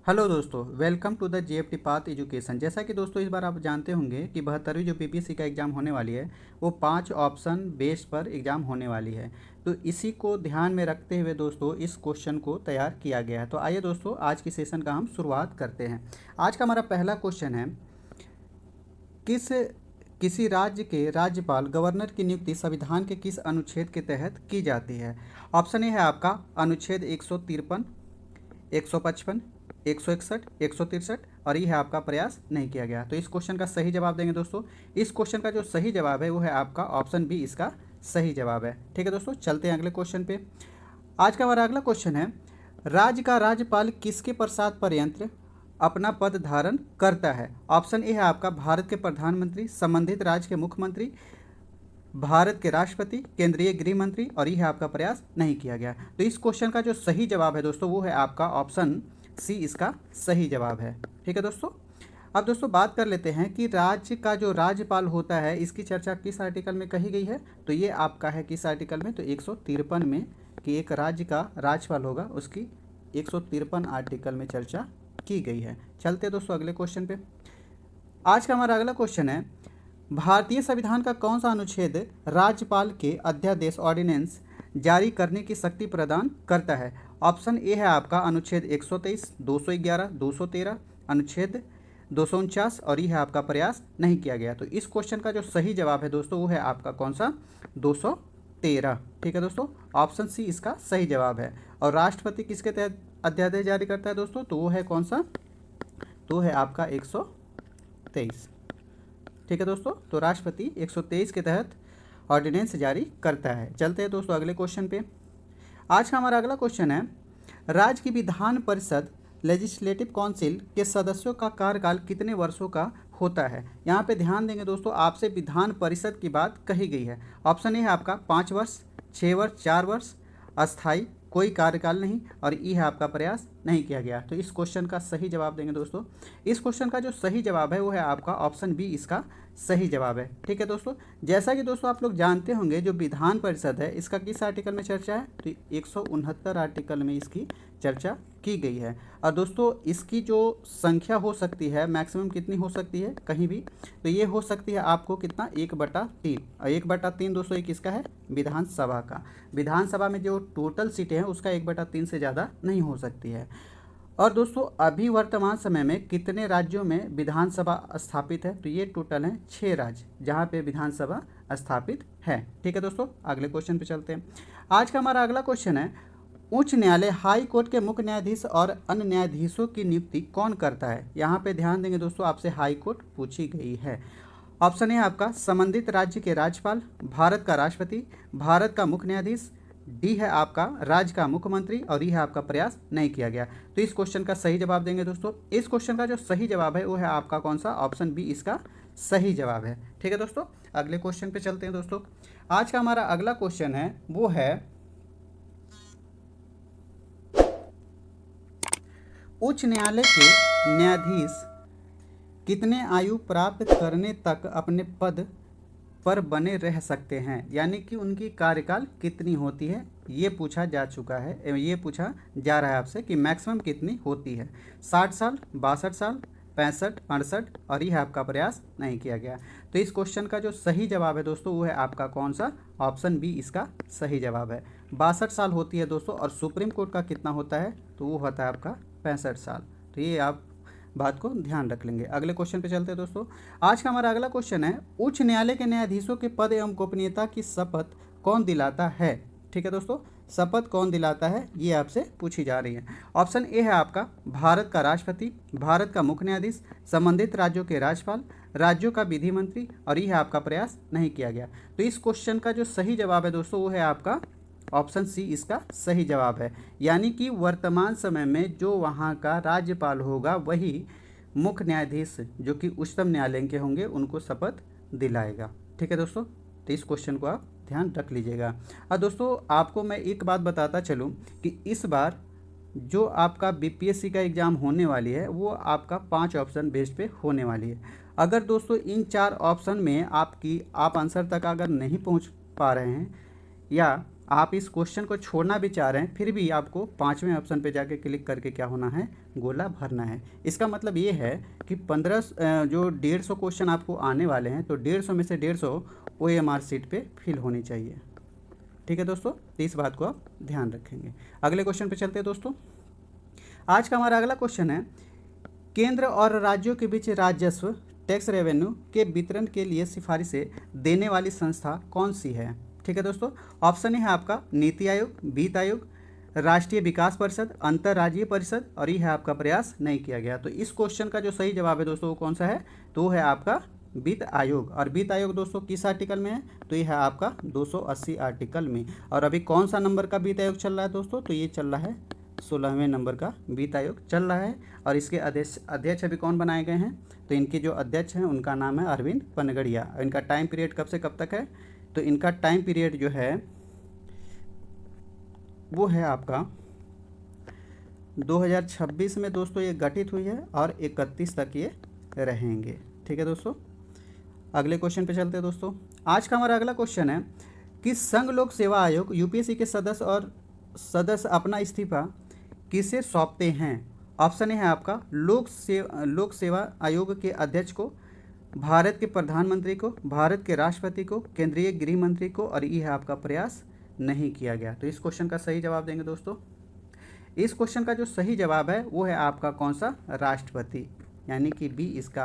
Hello दोस्तों, welcome to the JFT path education. जैसा कि दोस्तों इस बार आप जानते होंगे कि 72वीं जो बीपीएससी का एग्ज़ाम होने वाली है वो 5 ऑप्शन बेस पर एग्ज़ाम होने वाली है। तो इसी को ध्यान में रखते हुए दोस्तों इस क्वेश्चन को तैयार किया गया है। तो आइए दोस्तों आज की सेशन का हम शुरुआत करते हैं। आज का हमारा पहला क्वेश्चन है, किस किसी राज्य के राज्यपाल गवर्नर की नियुक्ति संविधान के किस अनुच्छेद के तहत की जाती है। ऑप्शन ए है आपका अनुच्छेद 153, 155, 161, 163 और ये है आपका प्रयास नहीं किया गया। तो इस क्वेश्चन का सही जवाब देंगे दोस्तों। इस क्वेश्चन का जो सही जवाब है वो है आपका ऑप्शन बी, इसका सही जवाब है। ठीक है दोस्तों, चलते हैं अगले क्वेश्चन पे। आज का हमारा अगला क्वेश्चन है, राज्य का राज्यपाल किसके पश्चात पर्यंत अपना पद धारण करता है। ऑप्शन ए है आपका भारत के प्रधानमंत्री, संबंधित राज्य के मुख्यमंत्री, भारत के राष्ट्रपति, केंद्रीय गृह मंत्री और यह आपका प्रयास नहीं किया गया। तो इस क्वेश्चन का जो सही जवाब है दोस्तों वो है आपका ऑप्शन सी, इसका सही जवाब है। ठीक है दोस्तों, अब दोस्तों बात कर लेते हैं कि राज्य का जो राज्यपाल होता है इसकी चर्चा किस आर्टिकल में कही गई है। तो ये आपका है किस आर्टिकल में, तो 153 में, कि एक राज्य का राज्यपाल होगा उसकी 153 आर्टिकल में चर्चा की गई है। चलते हैं दोस्तों अगले क्वेश्चन पे। आज का हमारा अगला क्वेश्चन है, भारतीय संविधान का कौन सा अनुच्छेद राज्यपाल के अध्यादेश ऑर्डिनेंस जारी करने की शक्ति प्रदान करता है। ऑप्शन ए है आपका अनुच्छेद 123, 211, 213, अनुच्छेद 249 और यह है आपका प्रयास नहीं किया गया। तो इस क्वेश्चन का जो सही जवाब है दोस्तों वो है आपका कौन सा, 213। ठीक है दोस्तों, ऑप्शन सी इसका सही जवाब है। और राष्ट्रपति किसके तहत अध्यादेश जारी करता है दोस्तों, तो वो है कौन सा, तो है आपका 123। ठीक है दोस्तों, तो राष्ट्रपति 123 के तहत ऑर्डिनेंस जारी करता है। चलते हैं दोस्तों अगले क्वेश्चन पे। आज का हमारा अगला क्वेश्चन है, राज्य की विधान परिषद लेजिस्लेटिव काउंसिल के सदस्यों का कार्यकाल कितने वर्षों का होता है। यहाँ पे ध्यान देंगे दोस्तों, आपसे विधान परिषद की बात कही गई है। ऑप्शन ए है आपका 5 वर्ष, 6 वर्ष, 4 वर्ष, अस्थाई, कोई कार्यकाल नहीं और ई है आपका प्रयास नहीं किया गया। तो इस क्वेश्चन का सही जवाब देंगे दोस्तों। इस क्वेश्चन का जो सही जवाब है वो है आपका ऑप्शन बी, इसका सही जवाब है। ठीक है दोस्तों, जैसा कि दोस्तों आप लोग जानते होंगे जो विधान परिषद है इसका किस आर्टिकल में चर्चा है, तो 169 आर्टिकल में इसकी चर्चा की गई है। और दोस्तों इसकी जो संख्या हो सकती है मैक्सिमम कितनी हो सकती है कहीं भी, तो ये हो सकती है आपको कितना, 1/3। और 1/3 दोस्तों ये किसका है, विधानसभा का। विधानसभा में जो टोटल सीटें हैं उसका 1/3 से ज़्यादा नहीं हो सकती है। और दोस्तों अभी वर्तमान समय में कितने राज्यों में विधानसभा स्थापित है, तो ये टोटल हैं 6 राज्य जहाँ पे विधानसभा स्थापित है। ठीक है दोस्तों, अगले क्वेश्चन पे चलते हैं। आज का हमारा अगला क्वेश्चन है, उच्च न्यायालय हाई कोर्ट के मुख्य न्यायाधीश और अन्य न्यायाधीशों की नियुक्ति कौन करता है। यहाँ पे ध्यान देंगे दोस्तों, आपसे हाई कोर्ट पूछी गई है। ऑप्शन है आपका संबंधित राज्य के राज्यपाल, भारत का राष्ट्रपति, भारत का मुख्य न्यायाधीश, डी है आपका राज्य का मुख्यमंत्री और ई है आपका प्रयास नहीं किया गया। तो इस क्वेश्चन का सही जवाब देंगे दोस्तों। इस क्वेश्चन का जो सही जवाब है वो है आपका कौन सा, ऑप्शन बी इसका सही जवाब है। ठीक है दोस्तों, अगले क्वेश्चन पे चलते हैं दोस्तों। आज का हमारा अगला क्वेश्चन है वो है, उच्च न्यायालय के न्यायाधीश कितने आयु प्राप्त करने तक अपने पद पर बने रह सकते हैं, यानी कि उनकी कार्यकाल कितनी होती है, ये पूछा जा चुका है, ये पूछा जा रहा है आपसे कि मैक्सिमम कितनी होती है। 60 साल, 62 साल, 65, 68 और यह आपका प्रयास नहीं किया गया। तो इस क्वेश्चन का जो सही जवाब है दोस्तों वो है आपका कौन सा, ऑप्शन बी इसका सही जवाब है। 62 साल होती है दोस्तों। और सुप्रीम कोर्ट का कितना होता है, तो वो होता है आपका 65 साल। तो ये आप बात को ध्यान रख लेंगे। अगले क्वेश्चन पे चलते हैं दोस्तों। आज का हमारा अगला क्वेश्चन है, उच्च न्यायालय के न्यायाधीशों के पद एवं गोपनीयता की शपथ कौन दिलाता है। ठीक है दोस्तों, शपथ कौन दिलाता है ये आपसे पूछी जा रही है। ऑप्शन ए है आपका भारत का राष्ट्रपति, भारत का मुख्य न्यायाधीश, संबंधित राज्यों के राज्यपाल, राज्यों का विधि मंत्री और यह आपका प्रयास नहीं किया गया। तो इस क्वेश्चन का जो सही जवाब है दोस्तों वो है आपका ऑप्शन सी, इसका सही जवाब है। यानी कि वर्तमान समय में जो वहाँ का राज्यपाल होगा वही मुख्य न्यायाधीश जो कि उच्चतम न्यायालय के होंगे उनको शपथ दिलाएगा। ठीक है दोस्तों, तो इस क्वेश्चन को आप ध्यान रख लीजिएगा। और दोस्तों आपको मैं एक बात बताता चलूँ कि इस बार जो आपका बीपीएससी का एग्ज़ाम होने वाली है वो आपका 5 ऑप्शन बेस्ड पे होने वाली है। अगर दोस्तों इन 4 ऑप्शन में आप आंसर तक अगर नहीं पहुँच पा रहे हैं या आप इस क्वेश्चन को छोड़ना भी चाह रहे हैं फिर भी आपको 5वें ऑप्शन पे जाके क्लिक करके क्या होना है, गोला भरना है। इसका मतलब ये है कि 15 जो 150 क्वेश्चन आपको आने वाले हैं तो 150 में से 150 OMR शीट पे फिल होनी चाहिए। ठीक है दोस्तों, तो इस बात को आप ध्यान रखेंगे। अगले क्वेश्चन पे चलते हैं दोस्तों। आज का हमारा अगला क्वेश्चन है, केंद्र और राज्यों के बीच राजस्व टैक्स रेवेन्यू के वितरण के लिए सिफारिशें देने वाली संस्था कौन सी है। ठीक है दोस्तों, ऑप्शन है आपका नीति आयोग, वित्त आयोग, राष्ट्रीय विकास परिषद, अंतर्राज्यीय परिषद, और ये है आपका प्रयास नहीं किया गया। तो इस क्वेश्चन का जो सही जवाब है दोस्तों वो कौन सा है, तो वो है आपका वित्त आयोग। और वित्त आयोग दोस्तों किस आर्टिकल में है, तो ये है आपका 280 आर्टिकल में। और अभी कौन सा नंबर का वित्त आयोग चल रहा है दोस्तों, तो ये चल रहा है 16वें नंबर का वित्त आयोग चल रहा है। और इसके अध्यक्ष अभी कौन बनाए गए हैं, तो इनके जो अध्यक्ष हैं उनका नाम है अरविंद पनगड़िया। इनका टाइम पीरियड कब से कब तक है, तो इनका टाइम पीरियड जो है वो है आपका 2026 में दोस्तों ये गठित हुई है और 31 तक ये रहेंगे। ठीक है दोस्तों, अगले क्वेश्चन पे चलते हैं दोस्तों। आज का हमारा अगला क्वेश्चन है कि संघ लोक सेवा आयोग यूपीएससी के सदस्य अपना इस्तीफा किसे सौंपते हैं। ऑप्शन है आपका लोक सेवा आयोग के अध्यक्ष को, भारत के प्रधानमंत्री को, भारत के राष्ट्रपति को, केंद्रीय गृह मंत्री को, और ये है आपका प्रयास नहीं किया गया। तो इस क्वेश्चन का सही जवाब देंगे दोस्तों। इस क्वेश्चन का जो सही जवाब है वो है आपका कौन सा, राष्ट्रपति, यानी कि बी इसका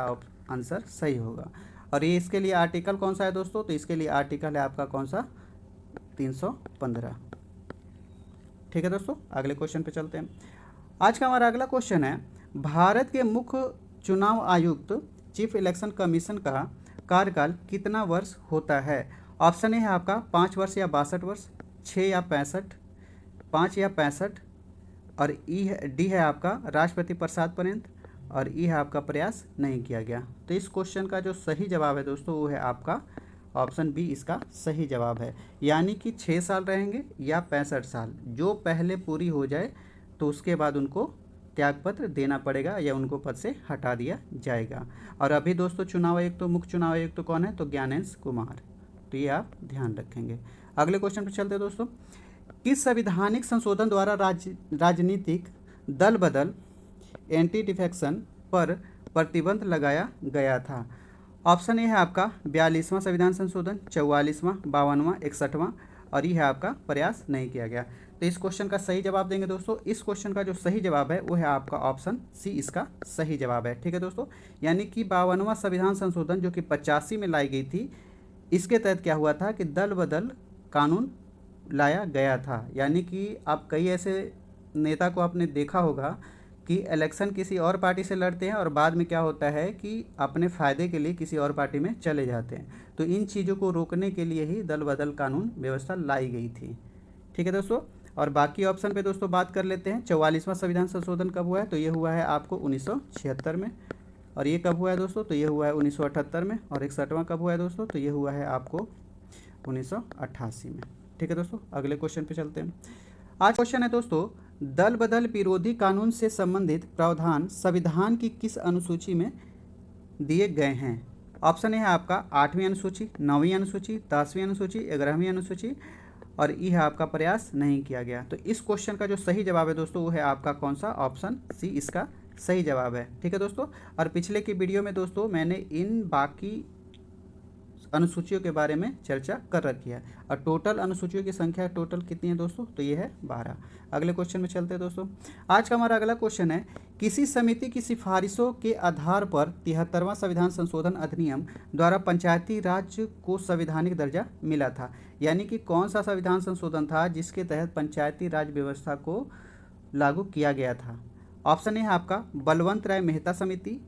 आंसर सही होगा। और ये इसके लिए आर्टिकल कौन सा है दोस्तों, तो इसके लिए आर्टिकल है आपका कौन सा, 315। ठीक है दोस्तों, अगले क्वेश्चन पे चलते हैं। आज का हमारा अगला क्वेश्चन है, भारत के मुख्य चुनाव आयुक्त चीफ इलेक्शन कमीशन का कार्यकाल कितना वर्ष होता है। ऑप्शन है आपका 5 वर्ष या 62 वर्ष, 6 या 65, 5 या 65, और डी है आपका राष्ट्रपति प्रसाद पर्यंत, और ई है आपका प्रयास नहीं किया गया। तो इस क्वेश्चन का जो सही जवाब है दोस्तों वो है आपका ऑप्शन बी इसका सही जवाब है, यानी कि 6 साल रहेंगे या 65 साल, जो पहले पूरी हो जाए तो उसके बाद उनको त्यागपत्र देना पड़ेगा या उनको पद से हटा दिया जाएगा। और अभी दोस्तों चुनाव आयुक्त तो मुख्य चुनाव आयुक्त तो कौन है, तो ज्ञानेंद्र कुमार, तो ये आप ध्यान रखेंगे। अगले क्वेश्चन पर चलते हैं दोस्तों। किस संवैधानिक संशोधन द्वारा राजनीतिक दल बदल एंटी डिफेक्शन पर प्रतिबंध लगाया गया था। ऑप्शन ए है आपका 42वां संविधान संशोधन, 44वां, 52वां, 61वां, और ये है आपका प्रयास नहीं किया गया। तो इस क्वेश्चन का सही जवाब देंगे दोस्तों। इस क्वेश्चन का जो सही जवाब है वो है आपका ऑप्शन सी इसका सही जवाब है। ठीक है दोस्तों, यानी कि 52वां संविधान संशोधन जो कि 85 में लाई गई थी, इसके तहत क्या हुआ था कि दल बदल कानून लाया गया था। यानी कि आप कई ऐसे नेता को आपने देखा होगा कि इलेक्शन किसी और पार्टी से लड़ते हैं और बाद में क्या होता है कि अपने फ़ायदे के लिए किसी और पार्टी में चले जाते हैं। तो इन चीज़ों को रोकने के लिए ही दल बदल कानून व्यवस्था लाई गई थी। ठीक है दोस्तों, और बाकी ऑप्शन पे दोस्तों बात कर लेते हैं। 44वां संविधान संशोधन कब हुआ है, तो ये हुआ है आपको 1976 में। और ये कब हुआ है दोस्तों, तो ये हुआ है 1978 में। और 61वां कब हुआ है दोस्तों, तो ये हुआ है आपको 1988 में। ठीक है दोस्तों, अगले क्वेश्चन पे चलते हैं। आज क्वेश्चन है दोस्तों, दल बदल विरोधी कानून से संबंधित प्रावधान संविधान की किस अनुसूची में दिए गए हैं। ऑप्शन है आपका 8वीं अनुसूची, 9वीं अनुसूची, 10वीं अनुसूची, 11वीं अनुसूची, और ये है आपका प्रयास नहीं किया गया। तो इस क्वेश्चन का जो सही जवाब है दोस्तों वो है आपका कौन सा, ऑप्शन सी इसका सही जवाब है। ठीक है दोस्तों, और पिछले की वीडियो में दोस्तों मैंने इन बाकी अनुसूचियों के बारे में चर्चा कर रखी है। और टोटल अनुसूचियों की संख्या टोटल कितनी है दोस्तों, तो ये है 12। अगले क्वेश्चन में चलते हैं दोस्तों। आज का हमारा अगला क्वेश्चन है, किसी समिति की सिफारिशों के आधार पर 73वां संविधान संशोधन अधिनियम द्वारा पंचायती राज को संवैधानिक दर्जा मिला था। यानी कि कौन सा संविधान संशोधन था जिसके तहत पंचायती राज व्यवस्था को लागू किया गया था। ऑप्शन है आपका बलवंत राय मेहता समिति,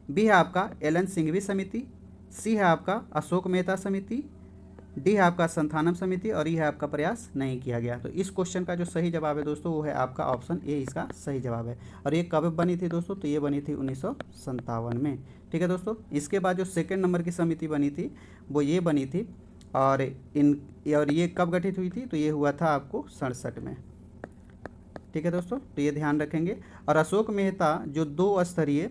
बी है आपका एलन सिंघवी समिति, सी है आपका अशोक मेहता समिति, डी है आपका संथानम समिति, और ये है आपका प्रयास नहीं किया गया। तो इस क्वेश्चन का जो सही जवाब है दोस्तों वो है आपका ऑप्शन ए इसका सही जवाब है। और ये कब बनी थी दोस्तों, तो ये बनी थी 1957 में। ठीक है दोस्तों, इसके बाद जो सेकंड नंबर की समिति बनी थी वो ये बनी थी, और ये कब गठित हुई थी, तो ये हुआ था आपको 67 में। ठीक है दोस्तों, तो ये ध्यान रखेंगे। और अशोक मेहता जो 2 स्तरीय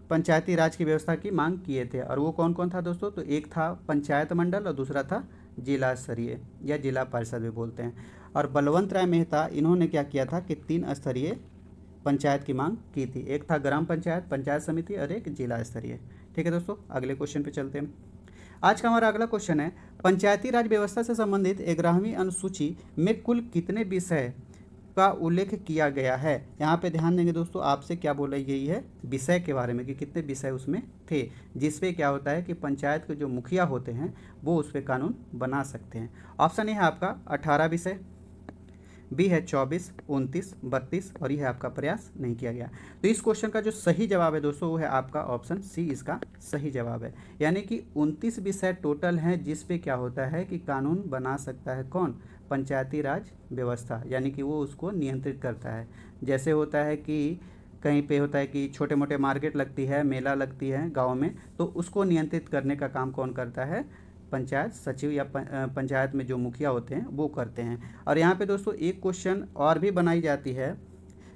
पंचायती राज की व्यवस्था की मांग किए थे, और वो कौन कौन था दोस्तों, तो एक था पंचायत मंडल और दूसरा था जिला स्तरीय या जिला परिषद भी बोलते हैं। और बलवंत राय मेहता इन्होंने क्या किया था कि 3 स्तरीय पंचायत की मांग की थी। एक था ग्राम पंचायत, पंचायत समिति और एक जिला स्तरीय। ठीक है दोस्तों, अगले क्वेश्चन पे चलते हैं। आज का हमारा अगला क्वेश्चन है, पंचायती राज व्यवस्था से संबंधित 11वीं अनुसूची में कुल कितने विषय का उल्लेख किया गया है। यहाँ पे ध्यान देंगे दोस्तों, आपसे क्या बोला गई है, विषय के बारे में कि कितने विषय उसमें थे, जिसपे क्या होता है कि पंचायत के जो मुखिया होते हैं वो उस पर कानून बना सकते हैं। ऑप्शन ए है आपका 18 विषय, बी है 24, 29, 32 और यह आपका प्रयास नहीं किया गया। तो इस क्वेश्चन का जो सही जवाब है दोस्तों वो है आपका ऑप्शन सी, इसका सही जवाब है। यानी कि 29 विषय टोटल हैं जिस पे क्या होता है कि कानून बना सकता है कौन, पंचायती राज व्यवस्था, यानी कि वो उसको नियंत्रित करता है। जैसे होता है कि कहीं पे होता है कि छोटे मोटे मार्केट लगती है, मेला लगती है गाँव में, तो उसको नियंत्रित करने का काम कौन करता है, पंचायत सचिव या पंचायत में जो मुखिया होते हैं वो करते हैं। और यहाँ पे दोस्तों एक क्वेश्चन और भी बनाई जाती है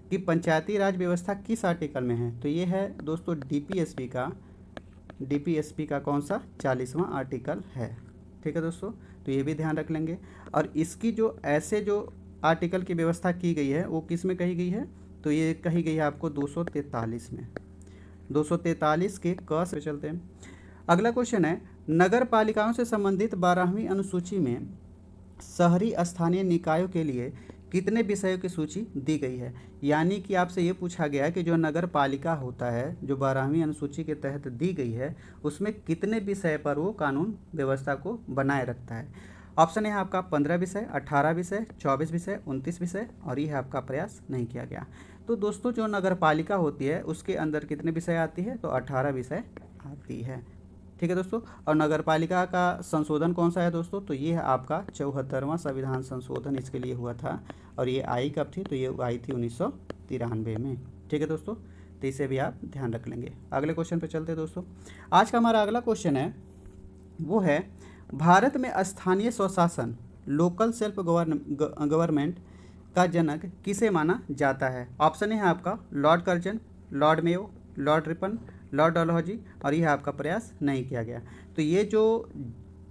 कि पंचायती राज व्यवस्था किस आर्टिकल में है। तो ये है दोस्तों डीपीएसपी का कौन सा 40वां आर्टिकल है। ठीक है दोस्तों, तो ये भी ध्यान रख लेंगे। और इसकी जो ऐसे जो आर्टिकल की व्यवस्था की गई है वो किस में कही गई है, तो ये कही गई है आपको 243 में, 243 के क से चलते हैं। अगला क्वेश्चन है, नगर पालिकाओं से संबंधित 12वीं अनुसूची में शहरी स्थानीय निकायों के लिए कितने विषयों की सूची दी गई है। यानी कि आपसे ये पूछा गया है कि जो नगर पालिका होता है जो 12वीं अनुसूची के तहत दी गई है उसमें कितने विषय पर वो कानून व्यवस्था को बनाए रखता है। ऑप्शन है आपका 15 विषय, 18 विषय, 24 विषय, 29 विषय और यह आपका प्रयास नहीं किया गया। तो दोस्तों जो नगर पालिका होती है उसके अंदर कितने विषय आती है, तो 18 विषय आती है। ठीक है दोस्तों, और नगर पालिका का संशोधन कौन सा है दोस्तों, तो ये है आपका 74वां संविधान संशोधन इसके लिए हुआ था। और ये आई कब थी, तो ये आई थी 1993 में। ठीक है दोस्तों, तो इसे भी आप ध्यान रख लेंगे। अगले क्वेश्चन पे चलते हैं दोस्तों। आज का हमारा अगला क्वेश्चन है वो है, भारत में स्थानीय स्वशासन लोकल सेल्फ गवर्नमेंट का जनक किसे माना जाता है। ऑप्शन है आपका Lord Curzon, Lord Mayo, Lord Ripon, Lord Dalhousie और यह आपका प्रयास नहीं किया गया। तो ये जो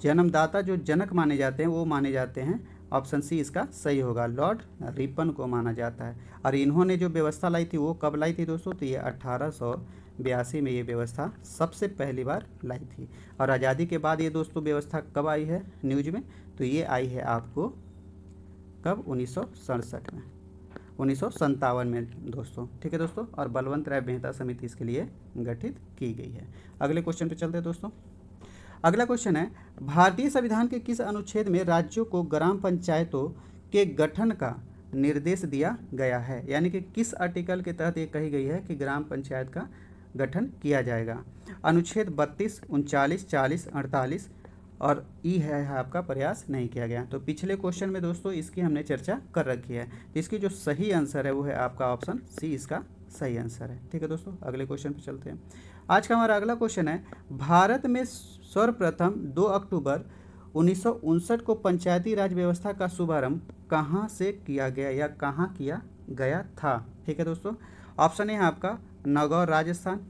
जन्मदाता जो जनक माने जाते हैं वो माने जाते हैं, ऑप्शन सी इसका सही होगा, लॉर्ड रिपन को माना जाता है। और इन्होंने जो व्यवस्था लाई थी वो कब लाई थी दोस्तों, तो ये 1882 में ये व्यवस्था सबसे पहली बार लाई थी। और आज़ादी के बाद ये दोस्तों व्यवस्था कब आई है न्यूज में, तो ये आई है आपको कब, 1967 में, 1957 में दोस्तों। ठीक है दोस्तों, और बलवंत राय मेहता समिति इसके लिए गठित की गई है। अगले क्वेश्चन पे चलते हैं दोस्तों। अगला क्वेश्चन है, भारतीय संविधान के किस अनुच्छेद में राज्यों को ग्राम पंचायतों के गठन का निर्देश दिया गया है। यानी कि किस आर्टिकल के तहत ये कही गई है कि ग्राम पंचायत का गठन किया जाएगा। अनुच्छेद 32, 39, 40, 48 और ई है आपका प्रयास नहीं किया गया। तो पिछले क्वेश्चन में दोस्तों इसकी हमने चर्चा कर रखी है। तो इसकी जो सही आंसर है वो है आपका ऑप्शन सी, इसका सही आंसर है। ठीक है दोस्तों, अगले क्वेश्चन पे चलते हैं। आज का हमारा अगला क्वेश्चन है, भारत में सर्वप्रथम 2 अक्टूबर 1959 को पंचायती राज व्यवस्था का शुभारंभ कहाँ से किया गया या कहाँ किया गया था। ठीक है दोस्तों, ऑप्शन है आपका नागौर राजस्थान,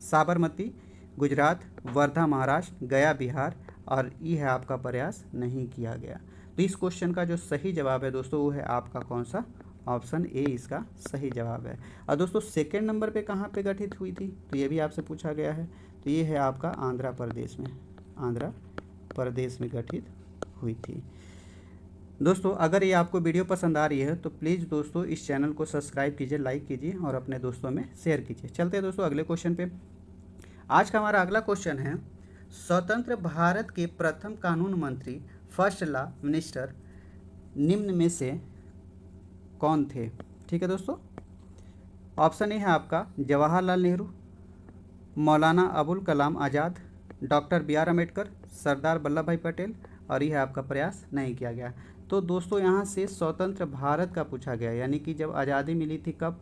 साबरमती गुजरात, वर्धा महाराष्ट्र, गया बिहार और ये है आपका प्रयास नहीं किया गया। तो इस क्वेश्चन का जो सही जवाब है दोस्तों वो है आपका कौन सा, ऑप्शन ए इसका सही जवाब है। और दोस्तों सेकंड नंबर पे कहाँ पे गठित हुई थी, तो ये भी आपसे पूछा गया है। तो ये है आपका आंध्र प्रदेश में, आंध्र प्रदेश में गठित हुई थी। दोस्तों अगर ये आपको वीडियो पसंद आ रही है तो प्लीज़ दोस्तों इस चैनल को सब्सक्राइब कीजिए, लाइक कीजिए और अपने दोस्तों में शेयर कीजिए। चलते हैं दोस्तों अगले क्वेश्चन पे। आज का हमारा अगला क्वेश्चन है, स्वतंत्र भारत के प्रथम कानून मंत्री, फर्स्ट लॉ मिनिस्टर निम्न में से कौन थे। ठीक है दोस्तों, ऑप्शन ए है आपका जवाहरलाल नेहरू, मौलाना अबुल कलाम आज़ाद, डॉक्टर बी.आर. अम्बेडकर, सरदार वल्लभ भाई पटेल और यह आपका प्रयास नहीं किया गया। तो दोस्तों यहाँ से स्वतंत्र भारत का पूछा गया, यानी कि जब आज़ादी मिली थी कब,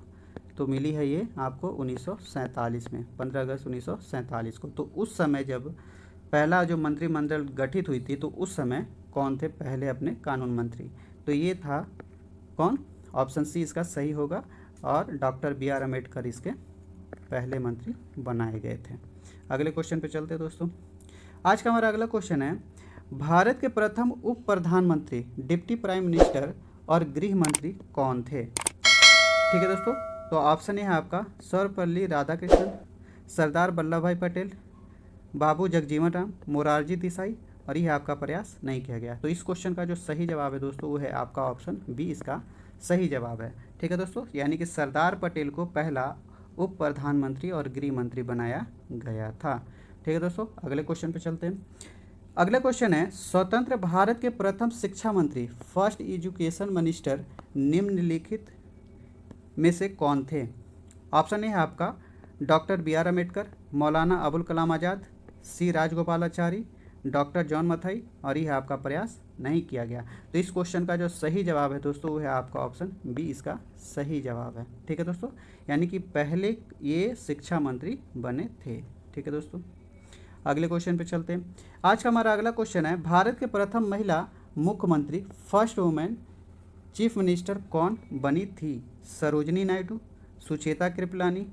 तो मिली है ये आपको 1947 में, 15 अगस्त 1947 को। तो उस समय जब पहला जो मंत्रिमंडल गठित हुई थी तो उस समय कौन थे पहले अपने कानून मंत्री, तो ये था कौन, ऑप्शन सी इसका सही होगा और डॉक्टर बी.आर. अम्बेडकर इसके पहले मंत्री बनाए गए थे। अगले क्वेश्चन पे चलते हैं दोस्तों। आज का हमारा अगला क्वेश्चन है, भारत के प्रथम उप प्रधानमंत्री, डिप्टी प्राइम मिनिस्टर और गृह मंत्री कौन थे? ठीक है दोस्तों, तो ऑप्शन है आपका सर्वपल्ली राधाकृष्णन, सरदार वल्लभ भाई पटेल, बाबू जगजीवन राम, मोरारजी देसाई, और यह आपका प्रयास नहीं किया गया। तो इस क्वेश्चन का जो सही जवाब है दोस्तों वो है आपका ऑप्शन बी, इसका सही जवाब है। ठीक है दोस्तों, यानी कि सरदार पटेल को पहला उप प्रधानमंत्री और गृह मंत्री बनाया गया था। ठीक है दोस्तों, अगले क्वेश्चन पे चलते हैं। अगला क्वेश्चन है, स्वतंत्र भारत के प्रथम शिक्षा मंत्री, फर्स्ट एजुकेशन मिनिस्टर, निम्नलिखित में से कौन थे? ऑप्शन है आपका doctor B are Ambedkar, Maulana Abul Kalam Azad, C Rajagopalachari, doctor John Mathai, और यह आपका प्रयास नहीं किया गया। तो इस क्वेश्चन का जो सही जवाब है दोस्तों वो है आपका ऑप्शन बी, इसका सही जवाब है। ठीक है दोस्तों, यानी कि पहले ये शिक्षा मंत्री बने थे। ठीक है दोस्तों, अगले क्वेश्चन पे चलते हैं। आज का हमारा अगला क्वेश्चन है, भारत के प्रथम महिला मुख्यमंत्री, फर्स्ट वुमेन चीफ मिनिस्टर कौन बनी थी? सरोजनी नायडू, सुचेता कृपलानी,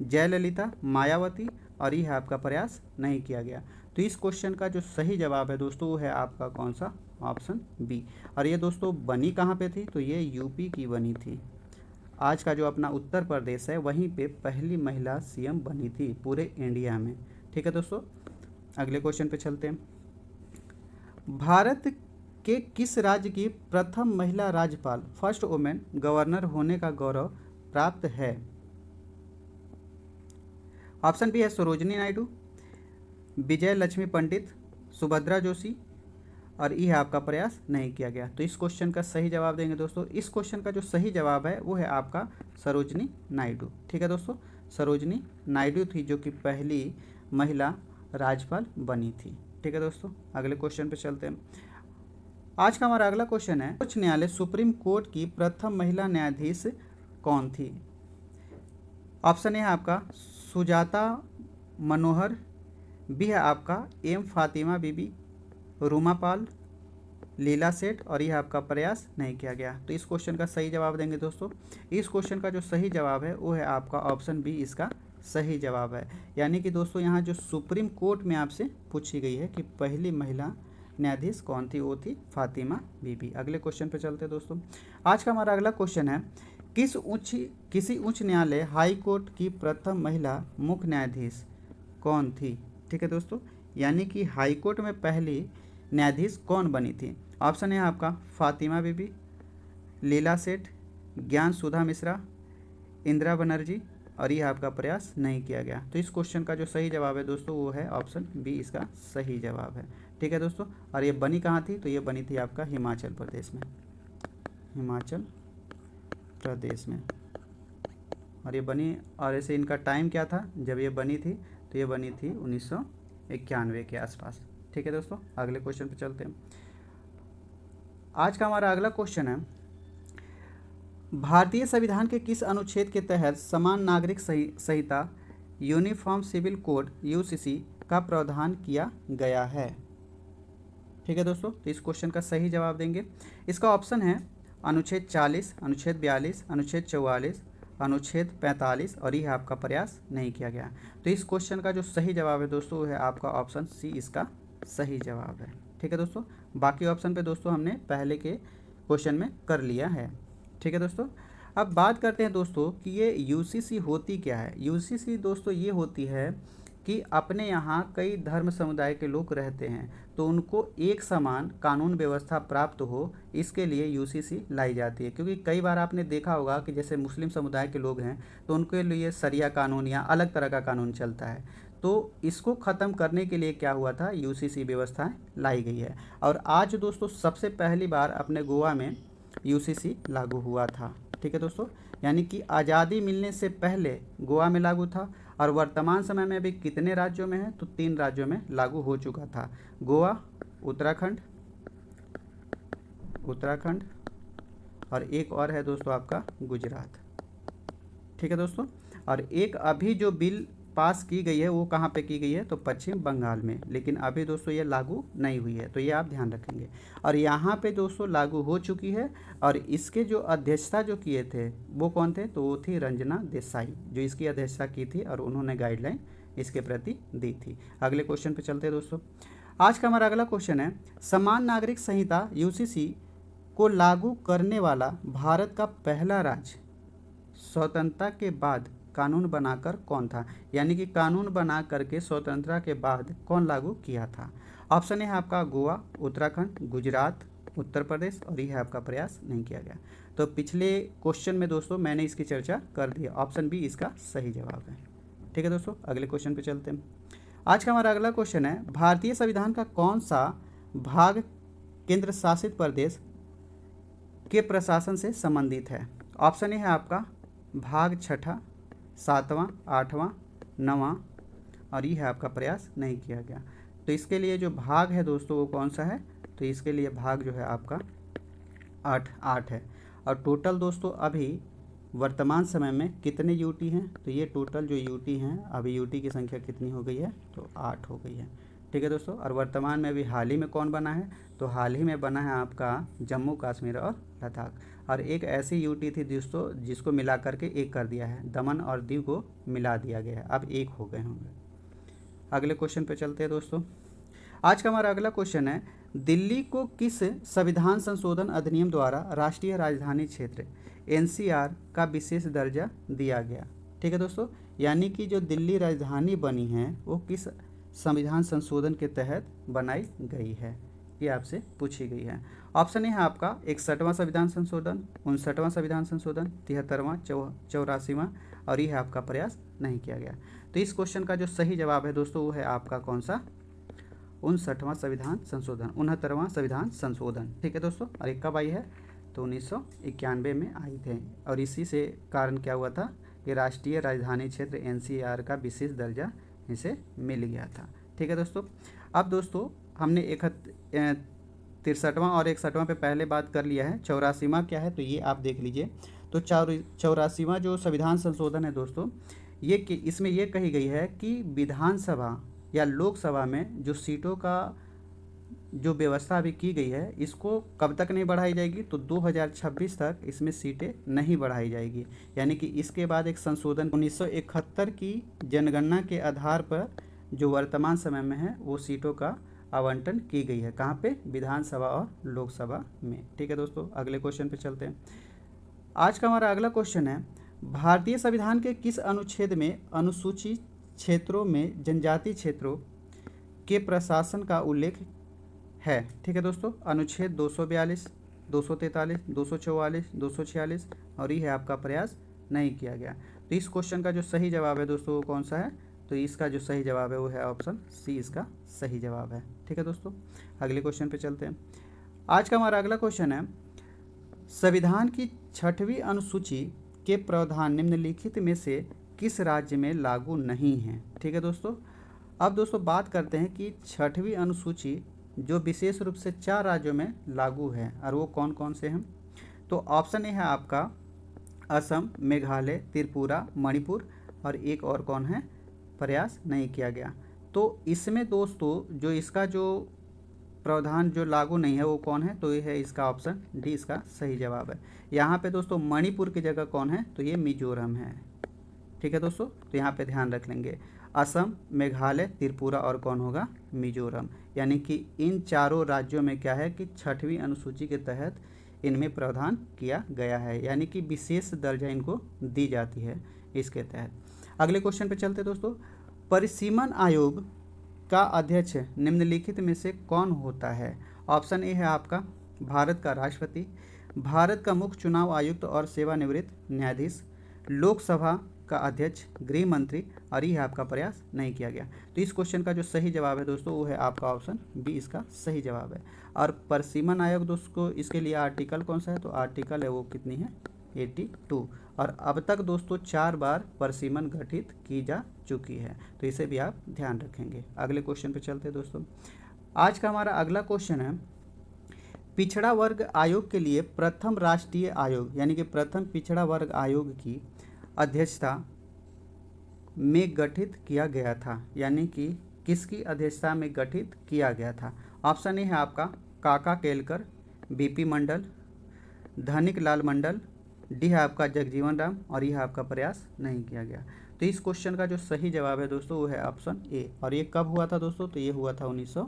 जयललिता, मायावती, और यह आपका प्रयास नहीं किया गया। तो इस क्वेश्चन का जो सही जवाब है दोस्तों वो है आपका कौन सा? Option B. और ये दोस्तों बनी कहाँ पे थी? तो ये यूपी की बनी थी। आज का जो अपना उत्तर प्रदेश है वहीं पे पहली महिला सीएम बनी थी पूरे इंडिया में। ठीक है दोस्तों, अगले क्वेश्चन पे चलते हैं। भारत के किस राज्य की प्रथम महिला राज्यपाल, फर्स्ट वुमेन गवर्नर होने का गौरव प्राप्त है? ऑप्शन बी है सरोजनी नायडू, विजय लक्ष्मी पंडित, सुभद्रा जोशी, और यह आपका प्रयास नहीं किया गया। तो इस क्वेश्चन का सही जवाब देंगे दोस्तों। इस क्वेश्चन का जो सही जवाब है वो है आपका सरोजनी नायडू। ठीक है दोस्तों, सरोजनी नायडू थी जो कि पहली महिला राज्यपाल बनी थी। ठीक है दोस्तों, अगले क्वेश्चन पे चलते हैं। आज का हमारा अगला क्वेश्चन है, उच्च न्यायालय सुप्रीम कोर्ट की प्रथम महिला न्यायाधीश कौन थी? ऑप्शन है आपका सुजाता मनोहर, बी है आपका एम फातिमा बीबी, रूमा पाल, लीला सेठ, और यह आपका प्रयास नहीं किया गया। तो इस क्वेश्चन का सही जवाब देंगे दोस्तों। इस क्वेश्चन का जो सही जवाब है वो है आपका ऑप्शन बी, इसका सही जवाब है। यानी कि दोस्तों यहाँ जो सुप्रीम कोर्ट में आपसे पूछी गई है कि पहली महिला न्यायाधीश कौन थी, वो थी फातिमा बीबी। अगले क्वेश्चन पे चलते हैं दोस्तों। आज का हमारा अगला क्वेश्चन है, किसी उच्च न्यायालय हाई कोर्ट की प्रथम महिला मुख्य न्यायाधीश कौन थी? ठीक है दोस्तों, यानी कि हाई कोर्ट में पहली न्यायाधीश कौन बनी थी? ऑप्शन है आपका फातिमा बीबी, लीला सेठ, ज्ञान सुधा मिश्रा, इंदिरा बनर्जी, और यह आपका प्रयास नहीं किया गया। तो इस क्वेश्चन का जो सही जवाब है दोस्तों वो है ऑप्शन बी, इसका सही जवाब है। ठीक है दोस्तों, और ये बनी कहाँ थी? तो ये बनी थी आपका हिमाचल प्रदेश में, हिमाचल प्रदेश में। और ये बनी, और ऐसे इनका टाइम क्या था जब ये बनी थी? तो ये बनी थी 1991 के आसपास। ठीक है दोस्तों, अगले क्वेश्चन पे चलते हैं। आज का हमारा अगला क्वेश्चन है, भारतीय संविधान के किस अनुच्छेद के तहत समान नागरिक संहिता यूनिफॉर्म सिविल कोड यूसीसी का प्रावधान किया गया है? ठीक है दोस्तों, तो इस क्वेश्चन का सही जवाब देंगे। इसका ऑप्शन है अनुच्छेद 40, अनुच्छेद 42, अनुच्छेद 44, अनुच्छेद 45, और यह आपका प्रयास नहीं किया गया। तो इस क्वेश्चन का जो सही जवाब है दोस्तों है आपका ऑप्शन सी, इसका सही जवाब है। ठीक है दोस्तों, बाकी ऑप्शन पे दोस्तों हमने पहले के क्वेश्चन में कर लिया है। ठीक है दोस्तों, अब बात करते हैं दोस्तों कि ये यूसीसी होती क्या है। यूसीसी दोस्तों ये होती है कि अपने यहाँ कई धर्म समुदाय के लोग रहते हैं, तो उनको एक समान कानून व्यवस्था प्राप्त हो, इसके लिए यूसीसी लाई जाती है। क्योंकि कई बार आपने देखा होगा कि जैसे मुस्लिम समुदाय के लोग हैं तो उनके लिए शरिया कानून या अलग तरह का कानून चलता है। तो इसको ख़त्म करने के लिए क्या हुआ था, यूसीसी व्यवस्था लाई गई है। और आज दोस्तों सबसे पहली बार अपने गोवा में यूसीसी लागू हुआ था। ठीक है दोस्तों, यानी कि आज़ादी मिलने से पहले गोवा में लागू था, और वर्तमान समय में अभी कितने राज्यों में है? तो 3 राज्यों में लागू हो चुका था, गोवा, उत्तराखंड और एक और है दोस्तों आपका गुजरात। ठीक है दोस्तों, और एक अभी जो बिल पास की गई है वो कहाँ पे की गई है? तो पश्चिम बंगाल में, लेकिन अभी दोस्तों ये लागू नहीं हुई है, तो ये आप ध्यान रखेंगे। और यहाँ पे दोस्तों लागू हो चुकी है, और इसके जो अध्यक्षता जो किए थे वो कौन थे? तो वो थी रंजना देसाई, जो इसकी अध्यक्षता की थी, और उन्होंने गाइडलाइन इसके प्रति दी थी। अगले क्वेश्चन पे चलते हैं दोस्तों। आज का हमारा अगला क्वेश्चन है, समान नागरिक संहिता यूसीसी को लागू करने वाला भारत का पहला राज्य स्वतंत्रता के बाद कानून बनाकर कौन था? यानी कि कानून बना करके स्वतंत्रता के बाद कौन लागू किया था? ऑप्शन है आपका गोवा, उत्तराखंड, गुजरात, उत्तर प्रदेश और यह आपका प्रयास नहीं किया गया। तो पिछले क्वेश्चन में दोस्तों मैंने इसकी चर्चा कर दी है, ऑप्शन बी इसका सही जवाब है। ठीक है दोस्तों, अगले क्वेश्चन पे चलते हैं। आज का हमारा अगला क्वेश्चन है, भारतीय संविधान का कौन सा भाग केंद्र शासित प्रदेश के प्रशासन से संबंधित है? ऑप्शन ए है आपका भाग छठा, सातवां, आठवां, नवां और ये है आपका प्रयास नहीं किया गया। तो इसके लिए जो भाग है दोस्तों वो कौन सा है? तो इसके लिए भाग जो है आपका आठ है। और टोटल दोस्तों अभी वर्तमान समय में कितने यूटी हैं? तो ये टोटल जो यूटी हैं अभी यूटी की संख्या कितनी हो गई है? तो 8 हो गई है। ठीक है दोस्तों, और वर्तमान में अभी हाल ही में कौन बना है? तो हाल ही में बना है आपका जम्मू कश्मीर और लद्दाख। और एक ऐसी यूटी थी दोस्तों जिसको मिला करके एक कर दिया है, दमन और दीव को मिला दिया गया है, अब एक हो गए होंगे। अगले क्वेश्चन पे चलते हैं दोस्तों। आज का हमारा अगला क्वेश्चन है, दिल्ली को किस संविधान संशोधन अधिनियम द्वारा राष्ट्रीय राजधानी क्षेत्र एनसीआर का विशेष दर्जा दिया गया? ठीक है दोस्तों, यानी कि जो दिल्ली राजधानी बनी है वो किस संविधान संशोधन के तहत बनाई गई है, ये आपसे पूछी गई है। ऑप्शन है आपका 61वां संविधान संशोधन, 59वां संविधान संशोधन, 73वां, 84वां और यह आपका प्रयास नहीं किया गया। तो इस क्वेश्चन का जो सही जवाब है दोस्तों वो है आपका कौन सा? 59वां संविधान संशोधन, 69वां संविधान संशोधन। ठीक है दोस्तों, और एक कब आई है? तो 1991 में आई थे। और इसी से कारण क्या हुआ था कि राष्ट्रीय राजधानी क्षेत्र एनसीआर का विशेष दर्जा इसे मिल गया था। ठीक है दोस्तों, अब दोस्तों हमने 63वां और 61वां पे पहले बात कर लिया है। 84वां क्या है? तो ये आप देख लीजिए। तो 84वां जो संविधान संशोधन है दोस्तों, ये इसमें ये कही गई है कि विधानसभा या लोकसभा में जो सीटों का जो व्यवस्था अभी की गई है इसको कब तक नहीं बढ़ाई जाएगी? तो 2026 तक इसमें सीटें नहीं बढ़ाई जाएगी। यानी कि इसके बाद एक संशोधन 1971 की जनगणना के आधार पर जो वर्तमान समय में है वो सीटों का आवंटन की गई है। कहाँ पे? विधानसभा और लोकसभा में। ठीक है दोस्तों, अगले क्वेश्चन पे चलते हैं। आज का हमारा अगला क्वेश्चन है, भारतीय संविधान के किस अनुच्छेद में अनुसूचित क्षेत्रों में जनजातीय क्षेत्रों के प्रशासन का उल्लेख है? ठीक है दोस्तों, अनुच्छेद 242, 243, 244, 246 और ये है आपका प्रयास नहीं किया गया। तो इस क्वेश्चन का जो सही जवाब है दोस्तों वो कौन सा है? तो इसका जो सही जवाब है वो है ऑप्शन सी, इसका सही जवाब है। ठीक है दोस्तों, अगले क्वेश्चन पे चलते हैं। आज का हमारा अगला क्वेश्चन है, संविधान की 6वीं अनुसूची के प्रावधान निम्नलिखित में से किस राज्य में लागू नहीं है? ठीक है दोस्तों, अब दोस्तों बात करते हैं कि 6वीं अनुसूची जो विशेष रूप से 4 राज्यों में लागू है और वो कौन कौन से हैं? तो ऑप्शन ए है आपका असम, मेघालय, त्रिपुरा, मणिपुर और एक और कौन है? प्रयास नहीं किया गया। तो इसमें दोस्तों जो इसका जो प्रावधान जो लागू नहीं है वो कौन है? तो ये है इसका ऑप्शन डी, इसका सही जवाब है। यहाँ पे दोस्तों मणिपुर की जगह कौन है? तो ये मिजोरम है। ठीक है दोस्तों, तो यहाँ पे ध्यान रख लेंगे, असम, मेघालय, त्रिपुरा और कौन होगा? मिजोरम। यानी कि इन चारों राज्यों में क्या है कि 6वीं अनुसूची के तहत इनमें प्रावधान किया गया है, यानी कि विशेष दर्जा इनको दी जाती है इसके तहत। अगले क्वेश्चन पे चलते दोस्तों। परिसीमन आयोग का अध्यक्ष निम्नलिखित में से कौन होता है? ऑप्शन ए है आपका भारत का राष्ट्रपति, भारत का मुख्य चुनाव आयुक्त और सेवानिवृत्त न्यायाधीश, लोकसभा का अध्यक्ष, गृह मंत्री और यह आपका प्रयास नहीं किया गया। तो इस क्वेश्चन का जो सही जवाब है दोस्तों वो है आपका ऑप्शन बी, इसका सही जवाब है। और परिसीमन आयोग दोस्तों इसके लिए आर्टिकल कौन सा है? तो आर्टिकल है वो कितनी है? 82। और अब तक दोस्तों 4 बार परिसीमन गठित की जा चुकी है, तो इसे भी आप ध्यान रखेंगे। अगले क्वेश्चन पे चलते हैं दोस्तों। आज का हमारा अगला क्वेश्चन है, पिछड़ा वर्ग आयोग के लिए प्रथम राष्ट्रीय आयोग यानी कि प्रथम पिछड़ा वर्ग आयोग की अध्यक्षता में गठित किया गया था, यानी कि किसकी अध्यक्षता में गठित किया गया था? ऑप्शन ए है आपका काका केलकर, बीपी मंडल, धनिक लाल मंडल, डी है आपका जगजीवन राम और यह आपका प्रयास नहीं किया गया। तो इस क्वेश्चन का जो सही जवाब है दोस्तों वो है ऑप्शन ए। और ये कब हुआ था दोस्तों? तो ये हुआ था 19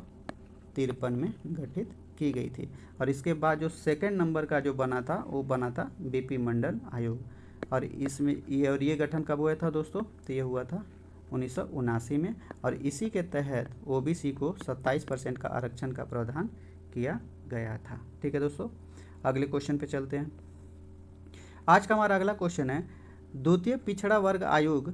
1953 में गठित की गई थी। और इसके बाद जो सेकंड नंबर का जो बना था वो बना था बीपी मंडल आयोग। और इसमें ये गठन कब हुआ था दोस्तों? तो ये हुआ था 1979 में। और इसी के तहत ओबीसी को 27% का आरक्षण का प्रावधान किया गया था। ठीक है दोस्तों, अगले क्वेश्चन पे चलते हैं। आज का हमारा अगला क्वेश्चन है, द्वितीय पिछड़ा वर्ग आयोग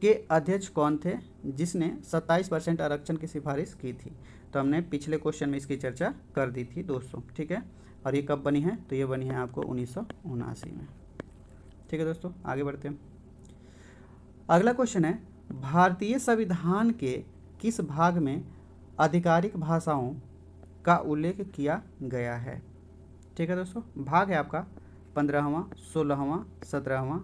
के अध्यक्ष कौन थे जिसने 27% आरक्षण की सिफारिश की थी? तो हमने पिछले क्वेश्चन में इसकी चर्चा कर दी थी दोस्तों। ठीक है, और ये कब बनी है? तो ये बनी है आपको 1979 में। ठीक है दोस्तों, आगे बढ़ते हैं। अगला क्वेश्चन है, भारतीय संविधान के किस भाग में आधिकारिक भाषाओं का उल्लेख किया गया है? ठीक है दोस्तों, भाग है आपका 15वां, 16वां, 17वां,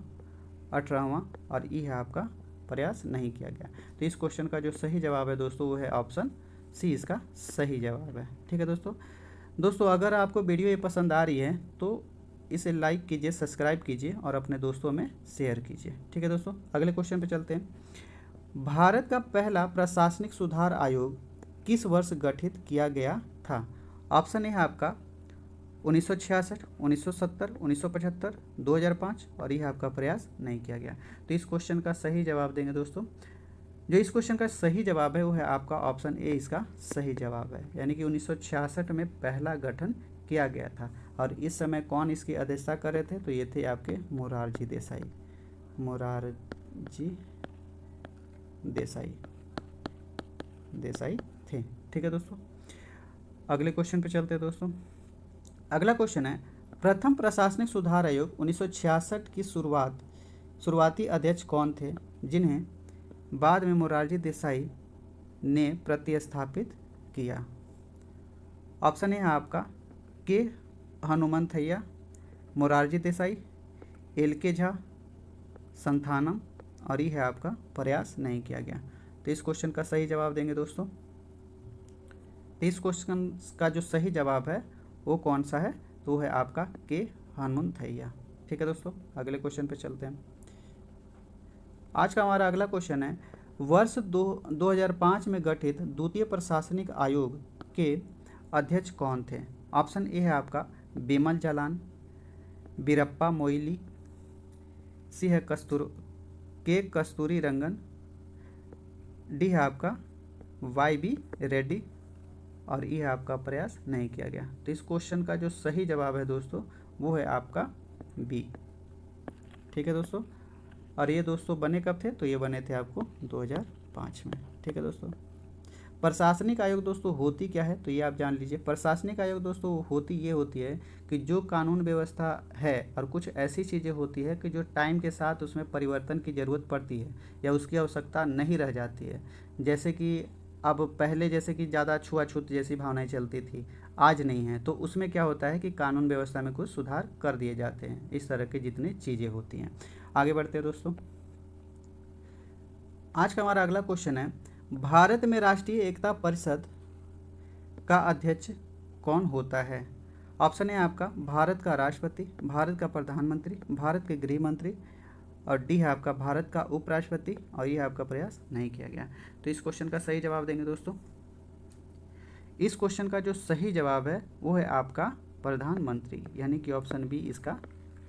18वां और ये है आपका प्रयास नहीं किया गया। तो इस क्वेश्चन का जो सही जवाब है दोस्तों वो है ऑप्शन सी, इसका सही जवाब है। ठीक है दोस्तों अगर आपको वीडियो ये पसंद आ रही है तो इसे लाइक कीजिए, सब्सक्राइब कीजिए और अपने दोस्तों में शेयर कीजिए। ठीक है दोस्तों, अगले क्वेश्चन पे चलते हैं। भारत का पहला प्रशासनिक सुधार आयोग किस वर्ष गठित किया गया था? ऑप्शन ए है आपका 1966, 1970, 1975, 2005 और यह आपका प्रयास नहीं किया गया। तो इस क्वेश्चन का सही जवाब देंगे दोस्तों। जो इस क्वेश्चन का सही जवाब है वो है आपका ऑप्शन ए, इसका सही जवाब है। यानी कि 1966 में पहला गठन किया गया था। और इस समय कौन इसकी अध्यक्षता कर रहे थे? तो ये थे आपके मोरारजी देसाई थे। ठीक है दोस्तों, अगले क्वेश्चन पे चलते हैं दोस्तों। अगला क्वेश्चन है, प्रथम प्रशासनिक सुधार आयोग 1966 की शुरुआती अध्यक्ष कौन थे जिन्हें बाद में मोरारजी देसाई ने प्रतिस्थापित किया? ऑप्शन ए है आपका के हनुमंथैया, मोरारजी देसाई, एल के झा, संथानम और ये है आपका प्रयास नहीं किया गया। तो इस क्वेश्चन का सही जवाब देंगे दोस्तों। तो इस क्वेश्चन का जो सही जवाब है वो कौन सा है? तो वो है आपका के हनुमंथैया। ठीक है दोस्तों, अगले क्वेश्चन पे चलते हैं। आज का हमारा अगला क्वेश्चन है, वर्ष 2005 में गठित द्वितीय प्रशासनिक आयोग के अध्यक्ष कौन थे? ऑप्शन ए है आपका बिमल जालान, बीरप्पा मोइली, सी है के कस्तूरी रंगन, डी है आपका वाई बी रेड्डी और ये है आपका प्रयास नहीं किया गया। तो इस क्वेश्चन का जो सही जवाब है दोस्तों वो है आपका बी। ठीक है दोस्तों, और ये दोस्तों बने कब थे? तो ये बने थे आपको 2005 में। ठीक है दोस्तों, प्रशासनिक आयोग दोस्तों होती क्या है? तो ये आप जान लीजिए। प्रशासनिक आयोग दोस्तों होती है कि जो कानून व्यवस्था है और कुछ ऐसी चीज़ें होती है कि जो टाइम के साथ उसमें परिवर्तन की ज़रूरत पड़ती है या उसकी आवश्यकता नहीं रह जाती है। जैसे कि अब पहले जैसे कि ज़्यादा छुआछूत जैसी भावनाएं चलती थी, आज नहीं है, तो उसमें क्या होता है कि कानून व्यवस्था में कुछ सुधार कर दिए जाते हैं। इस तरह की जितनी चीज़ें होती हैं। आगे बढ़ते हैं दोस्तों। आज का हमारा अगला क्वेश्चन है, भारत में राष्ट्रीय एकता परिषद का अध्यक्ष कौन होता है? ऑप्शन है आपका भारत का राष्ट्रपति, भारत का प्रधानमंत्री, भारत के गृह मंत्री और डी है आपका भारत का उपराष्ट्रपति और ये आपका प्रयास नहीं किया गया। तो इस क्वेश्चन का सही जवाब देंगे दोस्तों। इस क्वेश्चन का जो सही जवाब है वो है आपका प्रधानमंत्री, यानी कि ऑप्शन बी इसका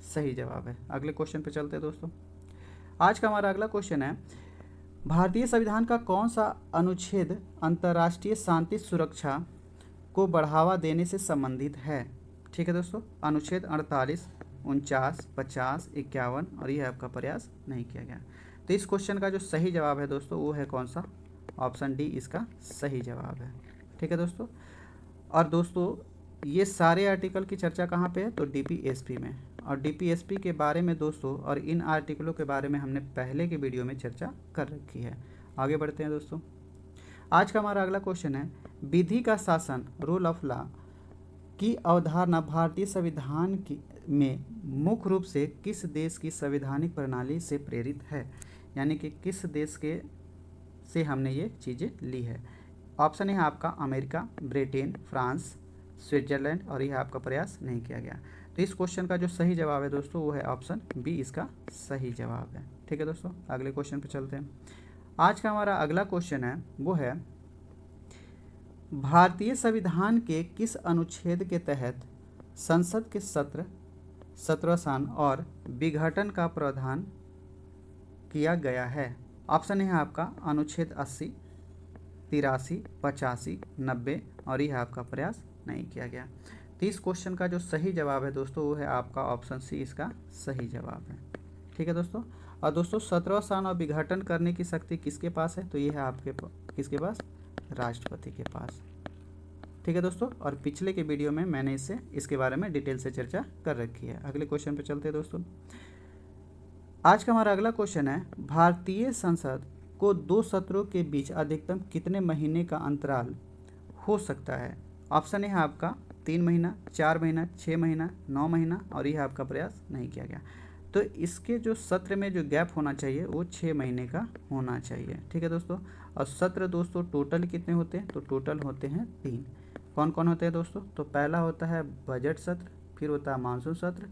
सही जवाब है। अगले क्वेश्चन पे चलते हैं दोस्तों। आज का हमारा अगला क्वेश्चन है, भारतीय संविधान का कौन सा अनुच्छेद अंतर्राष्ट्रीय शांति सुरक्षा को बढ़ावा देने से संबंधित है? ठीक है दोस्तों, अनुच्छेद 48, 49, 50, 51 और यह आपका प्रयास नहीं किया गया। तो इस क्वेश्चन का जो सही जवाब है दोस्तों वो है कौन सा? ऑप्शन डी इसका सही जवाब है। ठीक है दोस्तों, और दोस्तों ये सारे आर्टिकल की चर्चा कहाँ पे है? तो डीपीएसपी में। और डीपीएसपी के बारे में दोस्तों और इन आर्टिकलों के बारे में हमने पहले के वीडियो में चर्चा कर रखी है। आगे बढ़ते हैं दोस्तों। आज का हमारा अगला क्वेश्चन है, विधि का शासन रूल ऑफ लॉ की अवधारणा भारतीय संविधान की में मुख्य रूप से किस देश की संवैधानिक प्रणाली से प्रेरित है? यानी कि किस देश के से हमने ये चीज़ें ली है? ऑप्शन है आपका अमेरिका, ब्रिटेन, फ्रांस, स्विट्जरलैंड और यह आपका प्रयास नहीं किया गया। तो इस क्वेश्चन का जो सही जवाब है दोस्तों वो है ऑप्शन बी इसका सही जवाब है। ठीक है दोस्तों, अगले क्वेश्चन पे चलते हैं। आज का हमारा अगला क्वेश्चन है वो है, भारतीय संविधान के किस अनुच्छेद के तहत संसद के सत्र, सत्रावसान और विघटन का प्रावधान किया गया है? ऑप्शन है आपका अनुच्छेद 80, 83, 85, 90 और यह आपका प्रयास नहीं किया गया। तो इस क्वेश्चन का जो सही जवाब है दोस्तों वो है आपका ऑप्शन सी, इसका सही जवाब है। ठीक है दोस्तों। और दोस्तों सत्रावसान और विघटन करने की शक्ति किसके पास है? तो ये है आपके किसके पास? राष्ट्रपति के पास। ठीक है दोस्तों। और पिछले के वीडियो में मैंने इसके बारे में डिटेल से चर्चा कर रखी है। अगले क्वेश्चन पे चलते हैं दोस्तों। आज का हमारा अगला क्वेश्चन है, भारतीय संसद को 2 सत्रों के बीच अधिकतम कितने महीने का अंतराल हो सकता है? ऑप्शन है आपका 3 महीना, 4 महीना, 6 महीना, 9 महीना और यह आपका प्रयास नहीं किया गया। तो इसके जो सत्र में जो गैप होना चाहिए वो 6 महीने का होना चाहिए। ठीक है दोस्तों। और सत्र दोस्तों टोटल कितने होते हैं? तो टोटल होते हैं 3। कौन कौन होते हैं दोस्तों? तो पहला होता है बजट सत्र, फिर होता है मानसून सत्र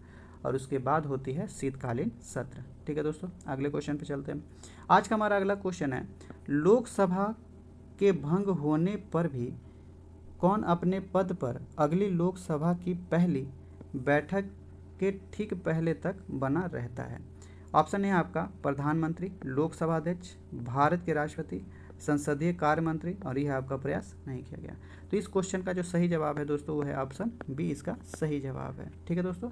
और उसके बाद होती है शीतकालीन सत्र। ठीक है दोस्तों। अगले क्वेश्चन पे चलते हैं। आज का हमारा अगला क्वेश्चन है, लोकसभा के भंग होने पर भी कौन अपने पद पर अगली लोकसभा की पहली बैठक के ठीक पहले तक बना रहता है? ऑप्शन है आपका प्रधानमंत्री, लोकसभा अध्यक्ष, भारत के राष्ट्रपति, संसदीय कार्य मंत्री और यह आपका प्रयास नहीं किया गया। तो इस क्वेश्चन का जो सही जवाब है दोस्तों वो है ऑप्शन बी, इसका सही जवाब है। ठीक है दोस्तों।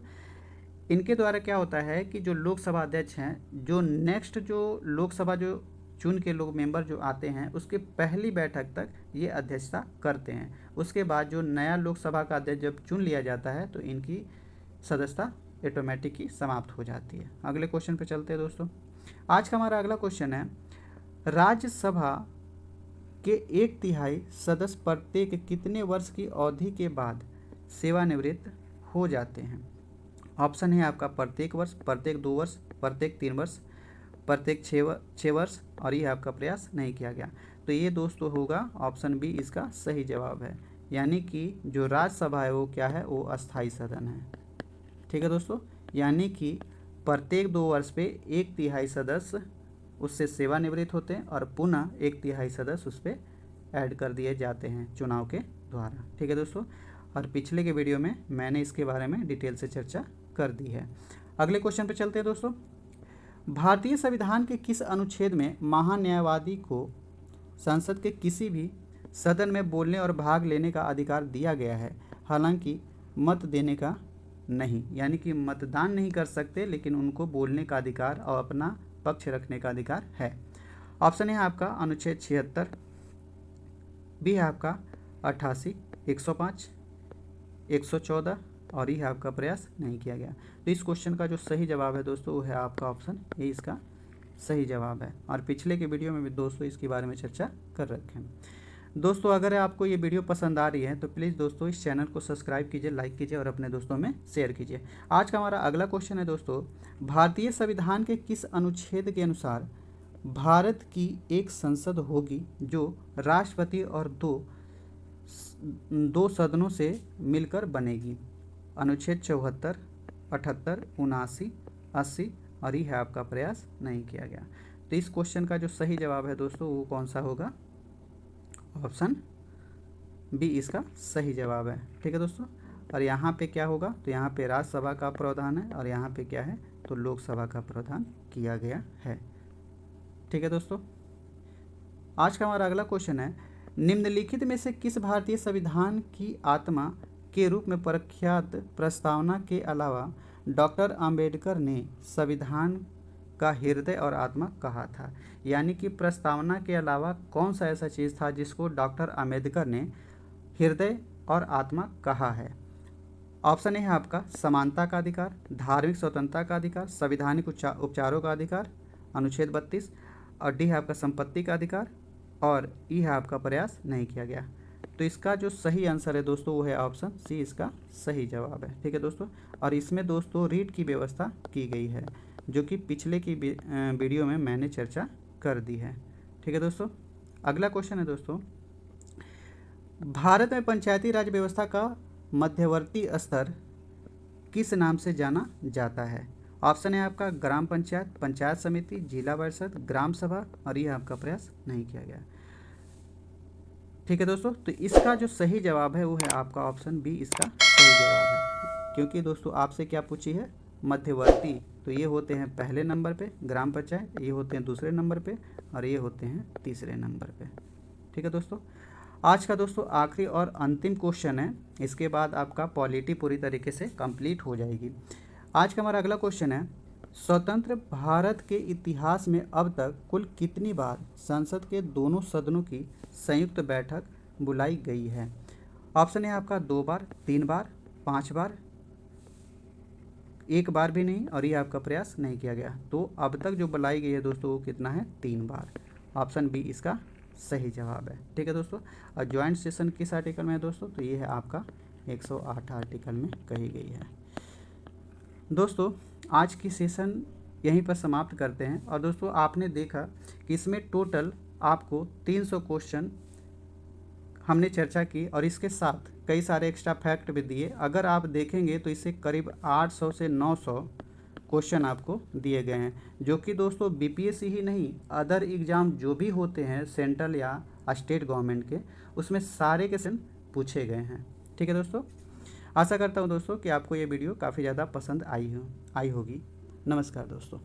इनके द्वारा क्या होता है कि जो लोकसभा अध्यक्ष हैं, जो नेक्स्ट जो लोकसभा जो चुन के लोग मेंबर जो आते हैं उसके पहली बैठक तक ये अध्यक्षता करते हैं। उसके बाद जो नया लोकसभा का अध्यक्ष जब चुन लिया जाता है तो इनकी सदस्यता ऑटोमेटिक ही समाप्त हो जाती है। अगले क्वेश्चन पे चलते हैं दोस्तों। आज का हमारा अगला क्वेश्चन है, राज्यसभा के 1/3 सदस्य प्रत्येक कितने वर्ष की अवधि के बाद सेवानिवृत्त हो जाते हैं? ऑप्शन है आपका प्रत्येक वर्ष, प्रत्येक 2 वर्ष, प्रत्येक 3 वर्ष, प्रत्येक 6 वर्ष और ये आपका प्रयास नहीं किया गया। तो ये दोस्तों होगा ऑप्शन बी, इसका सही जवाब है। यानी कि जो राज्यसभा है वो क्या है? वो अस्थाई सदन है। ठीक है दोस्तों। यानी कि प्रत्येक 2 वर्ष पे 1/3 सदस्य उससे सेवानिवृत्त होते हैं और पुनः 1/3 सदस्य उस पर ऐड कर दिए जाते हैं चुनाव के द्वारा। ठीक है दोस्तों। और पिछले के वीडियो में मैंने इसके बारे में डिटेल से चर्चा कर दी है। अगले क्वेश्चन पे चलते हैं दोस्तों। भारतीय संविधान के किस अनुच्छेद में महान्यायवादी को संसद के किसी भी सदन में बोलने और भाग लेने का अधिकार दिया गया है, हालांकि मत देने का नहीं? यानी कि मतदान नहीं कर सकते लेकिन उनको बोलने का अधिकार और अपना पक्ष रखने का अधिकार है। ऑप्शन है आपका अनुच्छेद 76, बी है आपका 88, 105, 114 और यह आपका प्रयास नहीं किया गया। तो इस क्वेश्चन का जो सही जवाब है दोस्तों वो है आपका ऑप्शन ए, इसका सही जवाब है। और पिछले के वीडियो में भी दोस्तों इसके बारे में चर्चा कर रखे हैं। दोस्तों अगर आपको ये वीडियो पसंद आ रही है तो प्लीज़ दोस्तों इस चैनल को सब्सक्राइब कीजिए, लाइक कीजिए और अपने दोस्तों में शेयर कीजिए। आज का हमारा अगला क्वेश्चन है दोस्तों, भारतीय संविधान के किस अनुच्छेद के अनुसार भारत की एक संसद होगी जो राष्ट्रपति और दो सदनों से मिलकर बनेगी? अनुच्छेद 74, 78, 79, 80 और ये है आपका प्रयास नहीं किया गया। तो इस क्वेश्चन का जो सही जवाब है दोस्तों वो कौन सा होगा? ऑप्शन बी इसका सही जवाब है। ठीक है दोस्तों। और यहाँ पे क्या होगा? तो यहाँ पे राज्यसभा का प्रावधान है और यहाँ पे क्या है? तो लोकसभा का प्रावधान किया गया है। ठीक है दोस्तों। आज का हमारा अगला क्वेश्चन है, निम्नलिखित में से किस भारतीय संविधान की आत्मा के रूप में प्रख्यात प्रस्तावना के अलावा डॉक्टर अंबेडकर ने संविधान का हृदय और आत्मा कहा था? यानी कि प्रस्तावना के अलावा कौन सा ऐसा चीज़ था जिसको डॉक्टर अंबेडकर ने हृदय और आत्मा कहा है? ऑप्शन है आपका समानता का अधिकार, धार्मिक स्वतंत्रता का अधिकार, संवैधानिक उपचारों का अधिकार अनुच्छेद 32 और डी है आपका संपत्ति का अधिकार और ई है आपका प्रयास नहीं किया गया। तो इसका जो सही आंसर है दोस्तों वो है ऑप्शन सी, इसका सही जवाब है। ठीक है दोस्तों। और इसमें दोस्तों रीड की व्यवस्था की गई है जो कि पिछले की वीडियो में मैंने चर्चा कर दी है। ठीक है दोस्तों। अगला क्वेश्चन है दोस्तों, भारत में पंचायती राज व्यवस्था का मध्यवर्ती स्तर किस नाम से जाना जाता है? ऑप्शन है आपका ग्राम पंचायत, पंचायत समिति, जिला परिषद, ग्राम सभा और यह आपका प्रयास नहीं किया गया। ठीक है दोस्तों, तो इसका जो सही जवाब है वो है आपका ऑप्शन बी, इसका सही जवाब है। क्योंकि दोस्तों आपसे क्या पूछी है, मध्यवर्ती, तो ये होते हैं पहले नंबर पे ग्राम पंचायत, ये होते हैं दूसरे नंबर पे, और ये होते हैं तीसरे नंबर पे। ठीक है दोस्तों, आज का दोस्तों आखिरी और अंतिम क्वेश्चन है, इसके बाद आपका पॉलिटी पूरी तरीके से कंप्लीट हो जाएगी। आज का हमारा अगला क्वेश्चन है, स्वतंत्र भारत के इतिहास में अब तक कुल कितनी बार संसद के दोनों सदनों की संयुक्त बैठक बुलाई गई है? ऑप्शन है आपका 2 बार, 3 बार, 5 बार, 1 बार भी नहीं, और ये आपका प्रयास नहीं किया गया। तो अब तक जो बुलाई गई है दोस्तों वो कितना है, 3 बार। ऑप्शन बी इसका सही जवाब है। ठीक है दोस्तों, और ज्वाइंट सेशन किस आर्टिकल में है दोस्तों, तो ये है आपका 108 आर्टिकल में कही गई है। दोस्तों आज की सेशन यहीं पर समाप्त करते हैं। और दोस्तों आपने देखा कि इसमें टोटल आपको 300 क्वेश्चन हमने चर्चा की, और इसके साथ कई सारे एक्स्ट्रा फैक्ट भी दिए। अगर आप देखेंगे तो इससे करीब 800 से 900 क्वेश्चन आपको दिए गए हैं, जो कि दोस्तों बीपीएससी ही नहीं, अदर एग्ज़ाम जो भी होते हैं सेंट्रल या स्टेट गवर्नमेंट के, उसमें सारे क्वेश्चन पूछे गए हैं। ठीक है दोस्तों, आशा करता हूँ दोस्तों कि आपको ये वीडियो काफ़ी ज़्यादा पसंद आई होगी। नमस्कार दोस्तों।